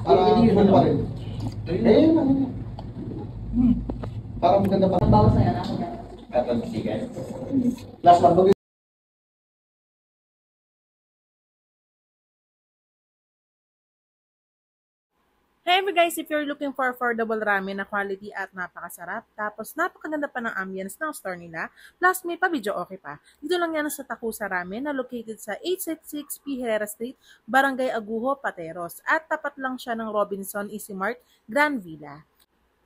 Para full pa rin. Eh, ano? Para maganda pa. Bawas na yan ako na. Katong chicken. Last one. Hey ever guys, if you're looking for affordable ramen na quality at napakasarap, tapos napakaganda pa ng ambience ng store nila, plus may pa-video okay pa. Dito lang yan sa Takusa Ramen na located sa 866 P. Herrera Street, Barangay Aguho, Pateros. At tapat lang siya ng Robinson Easy Mart, Grand Villa.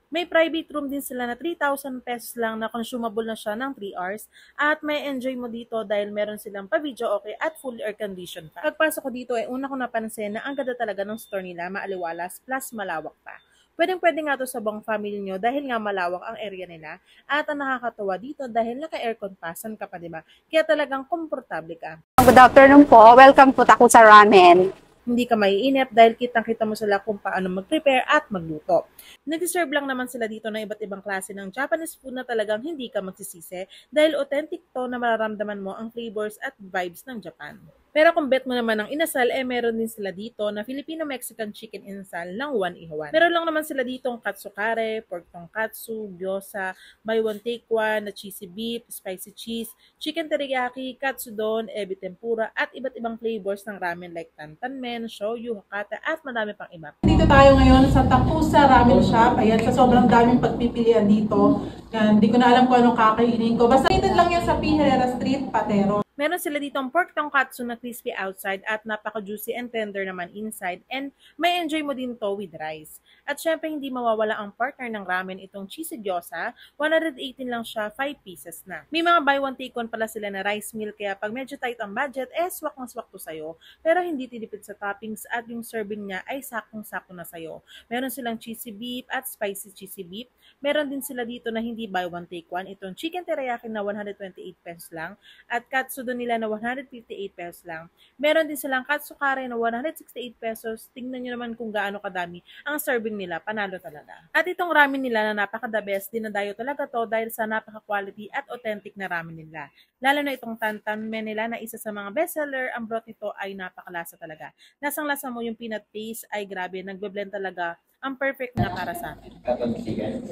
May private room din sila na 3,000 pesos lang na consumable na siya ng 3 hours at may enjoy mo dito dahil meron silang pa-video okay at full air condition pa. Pagpasok ko dito ay una ko napansin na ang ganda talaga ng store nila, maaliwalas plus malawak pa. Pwedeng-pwede nga to sa buong family nyo dahil nga malawak ang area nila at ang nakakatuwa dito dahil naka-aircon pa, san ka pa diba? Kaya talagang komportable ka. Good afternoon po. Welcome po Takusa Ramen. Hindi ka maiinip dahil kitang-kita mo sila kung paano mag-prepare at magluto. Nag-serve lang naman sila dito ng iba't ibang klase ng Japanese food na talagang hindi ka magsisisi dahil authentic to na mararamdaman mo ang flavors at vibes ng Japan. Pero kung bet mo naman ng inasal, meron din sila dito na Filipino-Mexican chicken inasal ng 1-in-1. Meron lang naman sila dito ang katsukare, pork tonkatsu, gyoza, buy one take one na cheesy beef, spicy cheese, chicken teriyaki, katsudon, ebi tempura, at iba't ibang flavors ng ramen like tantanmen, shoyu, hakata, at madami pang iba. Dito tayo ngayon sa Takusa Ramen Shop. Ayan, sa sobrang daming pagpipilian dito. Yan, hindi ko na alam kung anong kakainin ko. Basta dito lang yan sa P. Herrera Street, Patero. Meron sila dito ang pork tonkatsu na crispy outside at napaka-juicy and tender naman inside, and may enjoy mo din to with rice. At syempre hindi mawawala ang partner ng ramen, itong cheesy gyoza. 118 lang siya, 5 pieces na. May mga buy one take one pala sila na rice meal, kaya pag medyo tight ang budget, swak na swak to sa'yo. Pero hindi tinipid sa toppings at yung serving niya ay sakong-sako na sa'yo. Meron silang cheesy beef at spicy cheesy beef. Meron din sila dito na hindi buy one take one, itong chicken teriyaki na 128 pesos lang at katsu doon nila na 158 pesos lang. Meron din silang katsukare na 168 pesos. Tingnan nyo naman kung gaano kadami ang serving nila. Panalo talaga. At itong ramen nila na napaka-the best, dinadayo talaga to dahil sa napaka-quality at authentic na ramen nila. Lalo na itong tantanmen nila na isa sa mga bestseller, ang broth nito ay napakalasa talaga. Lasang-lasa mo yung peanut paste ay grabe, nagbe-blend talaga. Ang perfect na para sa akin. Katong chicken.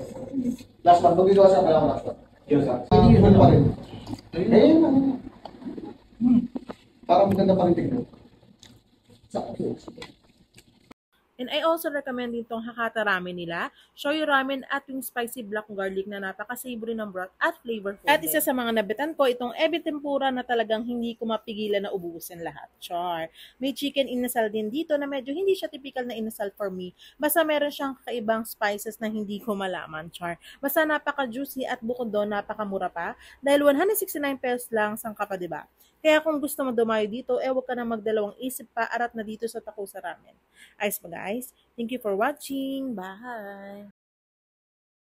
Last one. Mag-gyoza pa lang last one. Gyoza. Full pa rin. Eh, ano? Para maganda pa rin tignan. And I also recommend itong Hakata Ramen nila, shoyu ramen at yung spicy black garlic na napaka-savory ng broth at flavorful. At isa sa mga nabitan ko, itong ebi tempura na talagang hindi ko mapigilan na ubusin lahat. Char. May chicken inasal din dito na medyo hindi siya typical na inasal for me. Basta meron siyang kakaibang spices na hindi ko malaman. Char. Basta napaka-juicy at bukod doon napaka-mura pa dahil 169 pesos lang sang kapa, diba? Kaya kung gusto mo dumayo dito, huwag ka na magdalawang isip pa, arat na dito sa Takusa Ramen. Ayos pa guys. Thank you for watching. Bye!